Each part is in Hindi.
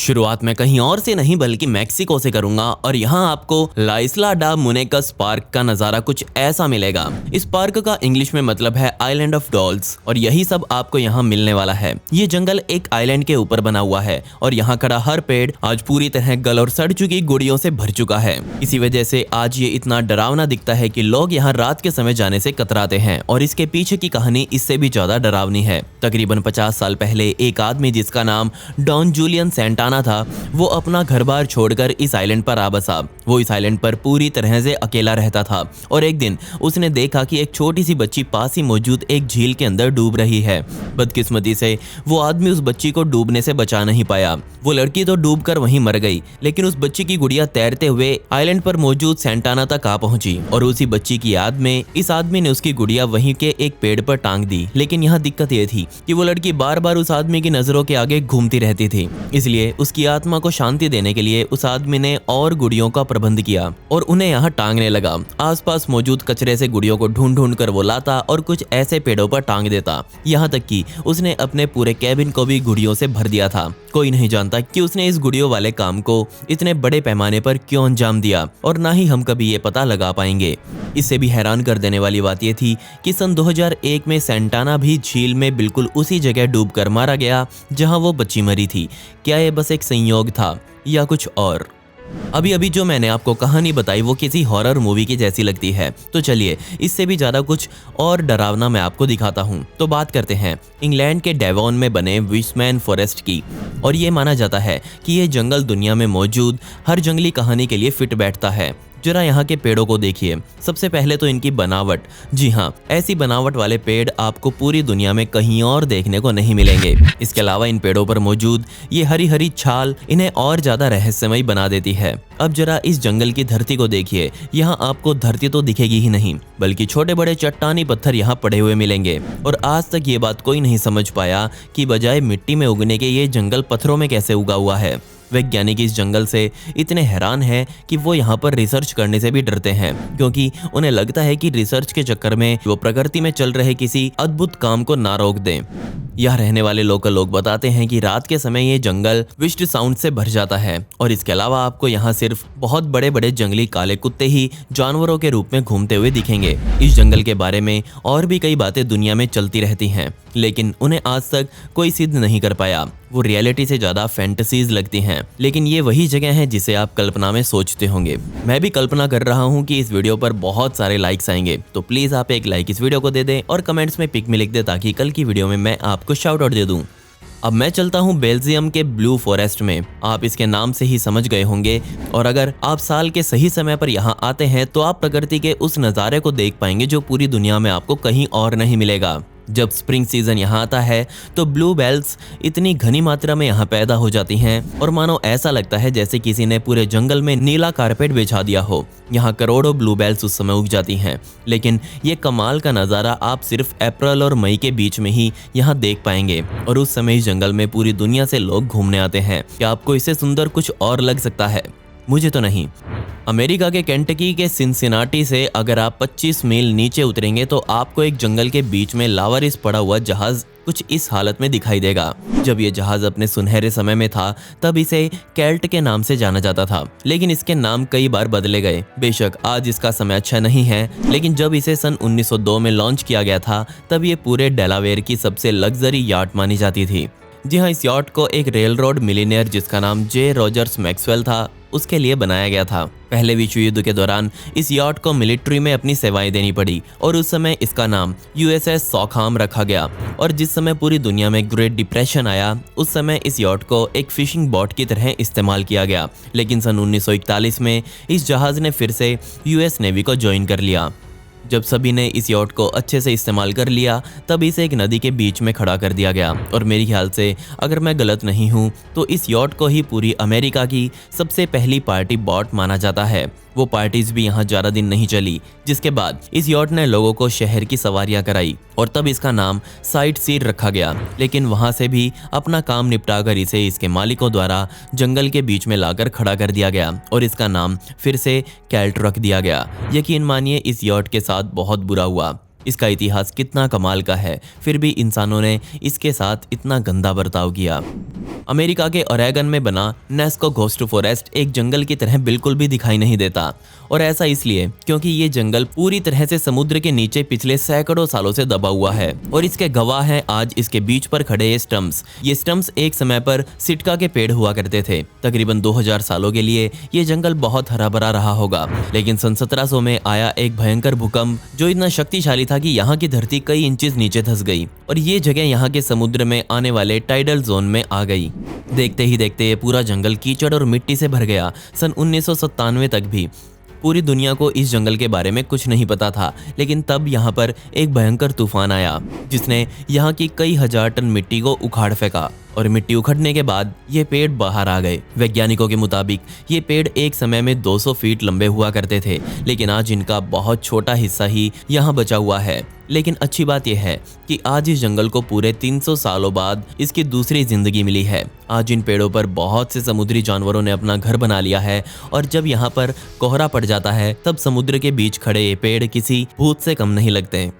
शुरुआत मैं कहीं और से नहीं बल्कि मैक्सिको से करूंगा और यहाँ आपको ला इस्ला डा मुनेकस पार्क का नज़ारा कुछ ऐसा मिलेगा। इस पार्क का इंग्लिश में मतलब है आइलैंड ऑफ डॉल्स और यही सब आपको यहाँ मिलने वाला है। ये जंगल एक आइलैंड के ऊपर बना हुआ है और यहाँ खड़ा हर पेड़ आज पूरी तरह गल और सड़ चुकी गुड़ियों से भर चुका है। इसी वजह से आज ये इतना डरावना दिखता है कि लोग यहाँ रात के समय जाने से कतराते हैं और इसके पीछे की कहानी इससे भी ज्यादा डरावनी है। तकरीबन 50 साल पहले एक आदमी जिसका नाम डॉन जूलियन सेंटाना था, वो अपना घर बार छोड़कर इस आइलैंड पर आ बसा। वो इस आइलैंड पर पूरी तरह से अकेला रहता था और एक दिन उसने देखा कि एक छोटी सी बच्ची पास ही मौजूद एक झील के अंदर डूब रही है। बदकिस्मती से वो आदमी उस बच्ची को डूबने से बचा नहीं पाया। वो लड़की तो डूबकर वहीं मर गई, लेकिन उस बच्ची की गुड़िया तैरते हुए आइलैंड पर मौजूद सेंटाना तक आ पहुंची और उसी बच्ची की याद में इस आदमी ने उसकी गुड़िया वहीं के एक पेड़ पर टांग दी। लेकिन यहाँ दिक्कत ये थी कि वो लड़की बार बार उस आदमी की नजरों के आगे घूमती रहती थी, इसलिए उसकी आत्मा को शांति देने के लिए उस आदमी ने और गुड़ियों का प्रबंध किया और उन्हें यहाँ टांगने लगा। आसपास मौजूद कचरे से गुड़ियों को ढूंढ ढूंढ कर वो लाता और कुछ ऐसे पेड़ों पर टांग देता, यहाँ तक कि उसने अपने पूरे कैबिन को भी गुड़ियों से भर दिया था। कोई नहीं जानता कि उसने इस गुड़ियों वाले काम को इतने बड़े पैमाने पर क्यों अंजाम दिया और ना ही हम कभी ये पता लगा पाएंगे। इससे भी हैरान कर देने वाली बात ये थी कि सन 2001 में सेंटाना भी झील में बिल्कुल उसी जगह डूबकर मारा गया जहां वो बच्ची मरी थी। क्या ये बस एक संयोग था या कुछ और? अभी अभी जो मैंने आपको कहानी बताई वो किसी हॉरर मूवी की जैसी लगती है, तो चलिए इससे भी ज़्यादा कुछ और डरावना मैं आपको दिखाता हूँ। तो बात करते हैं इंग्लैंड के डेवॉन में बने विशमैन फॉरेस्ट की। और ये माना जाता है कि ये जंगल दुनिया में मौजूद हर जंगली कहानी के लिए फिट बैठता है। जरा यहाँ के पेड़ों को देखिए। सबसे पहले तो इनकी बनावट। जी हाँ, ऐसी बनावट वाले पेड़ आपको पूरी दुनिया में कहीं और देखने को नहीं मिलेंगे। इसके अलावा इन पेड़ों पर मौजूद ये हरी हरी छाल इन्हें और ज्यादा रहस्यमयी बना देती है। अब जरा इस जंगल की धरती को देखिए। यहाँ आपको धरती तो दिखेगी ही नहीं बल्कि छोटे बड़े चट्टानी पत्थर यहाँ पड़े हुए मिलेंगे। और आज तक ये बात कोई नहीं समझ पाया कि बजाय मिट्टी में उगने के ये जंगल पत्थरों में कैसे उगा हुआ है। वैज्ञानिक इस जंगल से इतने हैरान हैं कि वो यहाँ पर रिसर्च करने से भी डरते हैं, क्योंकि उन्हें लगता है कि रिसर्च के चक्कर में वो प्रकृति में चल रहे किसी अद्भुत काम को ना रोक दें। यहाँ रहने वाले लोकल लोग बताते हैं कि रात के समय ये जंगल विश्ड साउंड से भर जाता है और इसके अलावा आपको यहाँ सिर्फ बहुत बड़े बड़े जंगली काले कुत्ते ही जानवरों के रूप में घूमते हुए दिखेंगे। इस जंगल के बारे में और भी कई बातें दुनिया में चलती रहती हैं, लेकिन उन्हें आज तक कोई सिद्ध नहीं कर पाया। वो रियलिटी से ज्यादा फैंटेसीज लगती हैं, लेकिन ये वही जगह है जिसे आप कल्पना में सोचते होंगे। मैं भी कल्पना कर रहा हूँ कि इस वीडियो पर बहुत सारे लाइक्स आएंगे, तो प्लीज आप एक लाइक इस वीडियो को दे दें और कमेंट्स में पिक में लिख दें ताकि कल की वीडियो में मैं आपको शाउट आउट दे दूं। अब मैं चलता हूँ बेल्जियम के ब्लू फॉरेस्ट में। आप इसके नाम से ही समझ गए होंगे और अगर आप साल के सही समय पर यहाँ आते हैं तो आप प्रकृति के उस नज़ारे को देख पाएंगे जो पूरी दुनिया में आपको कहीं और नहीं मिलेगा। जब स्प्रिंग सीजन यहाँ आता है तो ब्लू बेल्स इतनी घनी मात्रा में यहाँ पैदा हो जाती हैं और मानो ऐसा लगता है जैसे किसी ने पूरे जंगल में नीला कारपेट बिछा दिया हो। यहाँ करोड़ों ब्लू बेल्स उस समय उग जाती हैं, लेकिन ये कमाल का नज़ारा आप सिर्फ अप्रैल और मई के बीच में ही यहाँ देख पाएंगे और उस समय इस जंगल में पूरी दुनिया से लोग घूमने आते हैं। क्या आपको इससे सुंदर कुछ और लग सकता है? मुझे तो नहीं। अमेरिका के केंटकी के सिनसिनाटी से अगर आप 25 मील नीचे उतरेंगे तो आपको एक जंगल के बीच में लावारिस पड़ा हुआ जहाज कुछ इस हालत में दिखाई देगा। जब ये जहाज अपने सुनहरे समय में था तब इसे कैल्ट के नाम से जाना जाता था, लेकिन इसके नाम कई बार बदले गए। बेशक आज इसका समय अच्छा नहीं है, लेकिन जब इसे सन 1902 में लॉन्च किया गया था तब ये पूरे डेलावेयर की सबसे लग्जरी याट मानी जाती थी। जी हाँ, इस याट को एक रेल रोड मिलीनियर जिसका नाम जे रॉजर्स मैक्सवेल था उसके लिए बनाया गया था। पहले विश्व युद्ध के दौरान इस याट को मिलिट्री में अपनी सेवाएं देनी पड़ी और उस समय इसका नाम यूएसएस सॉकहाम रखा गया। और जिस समय पूरी दुनिया में ग्रेट डिप्रेशन आया उस समय इस याट को एक फिशिंग बोट की तरह इस्तेमाल किया गया, लेकिन सन 1941 में इस जहाज ने फिर से यूएस नेवी को ज्वाइन कर लिया। जब सभी ने इस यॉट को अच्छे से इस्तेमाल कर लिया तब इसे एक नदी के बीच में खड़ा कर दिया गया और मेरे ख्याल से अगर मैं गलत नहीं हूँ तो इस यॉट को ही पूरी अमेरिका की सबसे पहली पार्टी बोट माना जाता है। वो पार्टीज भी यहाँ ज़्यादा दिन नहीं चली, जिसके बाद इस यॉट ने लोगों को शहर की सवारियाँ कराई और तब इसका नाम साइट सीर रखा गया। लेकिन वहाँ से भी अपना काम निपटाकर इसे इसके मालिकों द्वारा जंगल के बीच में लाकर खड़ा कर दिया गया और इसका नाम फिर से कैल्ट रख दिया गया। यकीन मानिए इस यॉट के साथ बहुत बुरा हुआ। इसका इतिहास कितना कमाल का है, फिर भी इंसानों ने इसके साथ इतना गंदा बर्ताव किया। अमेरिका के ओरेगन में बना नेस्को घोस्ट फॉरेस्ट एक जंगल की तरह बिल्कुल भी दिखाई नहीं देता, और ऐसा इसलिए क्योंकि ये जंगल पूरी तरह से समुद्र के नीचे पिछले सैकड़ों सालों से दबा हुआ है, और इसके गवाह हैं आज इसके बीच पर खड़े ये स्टम्प्स। ये स्टम्प्स एक समय पर सिटका के पेड़ हुआ करते थे। तकरीबन 2000 सालों के लिए ये जंगल बहुत हरा भरा रहा होगा, लेकिन सन 1700 में आया एक भयंकर भूकंप जो इतना शक्तिशाली था कि यहाँ की धरती कई इंचेस नीचे धंस गई, और ये जगह यहाँ के समुद्र में आने वाले टाइडल जोन में आ गई। देखते ही देखते ये पूरा जंगल कीचड़ और मिट्टी से भर गया। सन 1997 तक भी पूरी दुनिया को इस जंगल के बारे में कुछ नहीं पता था, लेकिन तब यहाँ पर एक भयंकर तूफान आया जिसने यहाँ की कई हजार टन मिट्टी को उखाड़ फेंका, और मिट्टी उखड़ने के बाद ये पेड़ बाहर आ गए। वैज्ञानिकों के मुताबिक ये पेड़ एक समय में 200 फीट लंबे हुआ करते थे, लेकिन आज इनका बहुत छोटा हिस्सा ही यहाँ बचा हुआ है। लेकिन अच्छी बात यह है कि आज इस जंगल को पूरे 300 सालों बाद इसकी दूसरी जिंदगी मिली है। आज इन पेड़ों पर बहुत से समुद्री जानवरों ने अपना घर बना लिया है, और जब यहाँ पर कोहरा पड़ जाता है तब समुद्र के बीच खड़े ये पेड़ किसी भूत से कम नहीं लगते,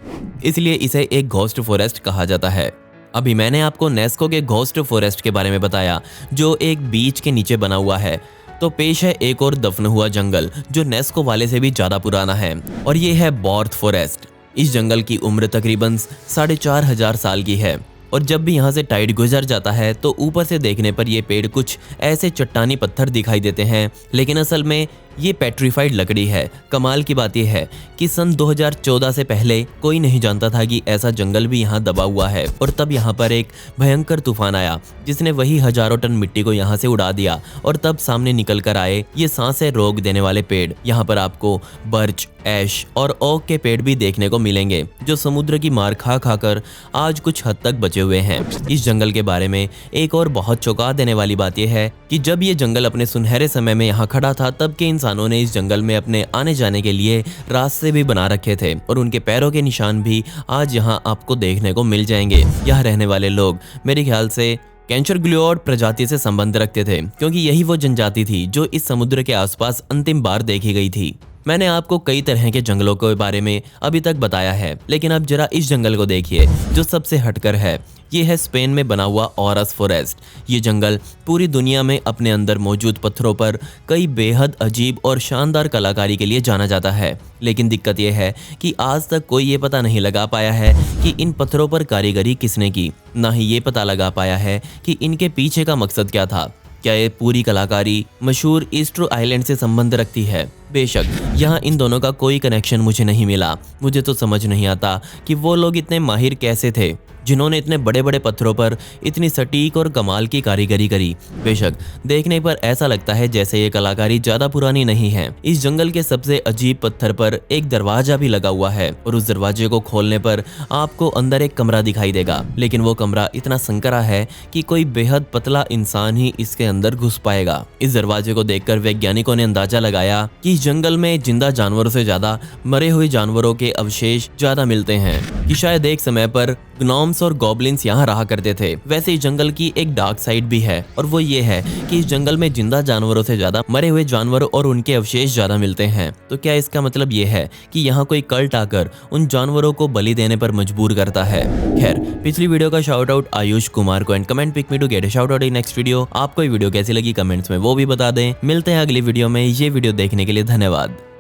इसलिए इसे एक घोस्ट फॉरेस्ट कहा जाता है। अभी मैंने आपको नेस्को के घोस्ट फॉरेस्ट के बारे में बताया जो एक बीच के नीचे बना हुआ है, तो पेश है एक और दफन हुआ जंगल जो नेस्को वाले से भी ज्यादा पुराना है, और ये है बॉर्थ फॉरेस्ट। इस जंगल की उम्र तकरीबन 4500 साल की है, और जब भी यहाँ से टाइड गुजर जाता है तो ऊपर से देखने पर ये पेड़ कुछ ऐसे चट्टानी पत्थर दिखाई देते हैं, लेकिन असल में ये पेट्रीफाइड लकड़ी है। कमाल की बात यह है कि सन 2014 से पहले कोई नहीं जानता था कि ऐसा जंगल भी यहाँ दबा हुआ है, और तब यहाँ पर एक भयंकर तूफान आया जिसने वही हजारों टन मिट्टी को यहाँ से उड़ा दिया, और तब सामने निकल कर आए ये सांसें रोक देने वाले पेड़। यहाँ पर आपको बर्च, ऐश और ओक के पेड़ भी देखने को मिलेंगे जो समुद्र की मार खा खाकर आज कुछ हद तक बचे हुए हैं। इस जंगल के बारे में एक और बहुत चौंका देने वाली बात यह है कि जब ये जंगल अपने सुनहरे समय में यहाँ खड़ा था तब के इंसानों ने इस जंगल में अपने आने जाने के लिए रास्ते भी बना रखे थे, और उनके पैरों के निशान भी आज यहाँ आपको देखने को मिल जाएंगे। यहाँ रहने वाले लोग मेरे ख्याल से कैंचरग्लियोड प्रजाति से संबंध रखते थे, क्योंकि यही वो जनजाति थी जो इस समुद्र के आसपास अंतिम बार देखी गई थी। मैंने आपको कई तरह के जंगलों के बारे में अभी तक बताया है, लेकिन अब जरा इस जंगल को देखिए जो सबसे हटकर है। ये है स्पेन में बना हुआ औरस फॉरेस्ट। ये जंगल पूरी दुनिया में अपने अंदर मौजूद पत्थरों पर कई बेहद अजीब और शानदार कलाकारी के लिए जाना जाता है, लेकिन दिक्कत यह है कि आज तक कोई ये पता नहीं लगा पाया है कि इन पत्थरों पर कारीगरी किसने की, ना ही ये पता लगा पाया है कि इनके पीछे का मकसद क्या था। क्या ये पूरी कलाकारी मशहूर ईस्टर आइलैंड से संबंध रखती है? बेशक यहाँ इन दोनों का कोई कनेक्शन मुझे नहीं मिला। मुझे तो समझ नहीं आता कि वो लोग इतने माहिर कैसे थे जिन्होंने इतने बड़े बड़े पत्थरों पर इतनी सटीक और कमाल की कारीगरी करी। बेशक देखने पर ऐसा लगता है जैसे ये कलाकारी ज्यादा पुरानी नहीं है। इस जंगल के सबसे अजीब पत्थर पर एक दरवाजा भी लगा हुआ है, और उस दरवाजे को खोलने पर आपको अंदर एक कमरा दिखाई देगा, लेकिन वो कमरा इतना संकरा है कि कोई बेहद पतला इंसान ही इसके अंदर घुस पाएगा। इस दरवाजे को देखकर वैज्ञानिकों ने अंदाजा लगाया कि इस जंगल में जिंदा जानवरों से ज्यादा मरे हुए जानवरों के अवशेष ज्यादा मिलते हैं, कि शायद एक समय पर ग्नोम्स और गॉब्लिन्स यहाँ रहा करते थे। वैसे इस जंगल की एक डार्क साइड भी है, और वो ये है कि इस जंगल में जिंदा जानवरों से ज्यादा मरे हुए जानवर और उनके अवशेष ज्यादा मिलते हैं। तो क्या इसका मतलब ये है कि यहाँ कोई कल्ट आकर उन जानवरों को बलि देने पर मजबूर करता है? खैर, पिछली वीडियो का शाउट आउट आयुष कुमार को, and comment pick me to get a shout out in next video. आपको ये वीडियो कैसी लगी कमेंट्स में वो भी बता दें। मिलते हैं अगली वीडियो में। ये वीडियो देखने के लिए धन्यवाद।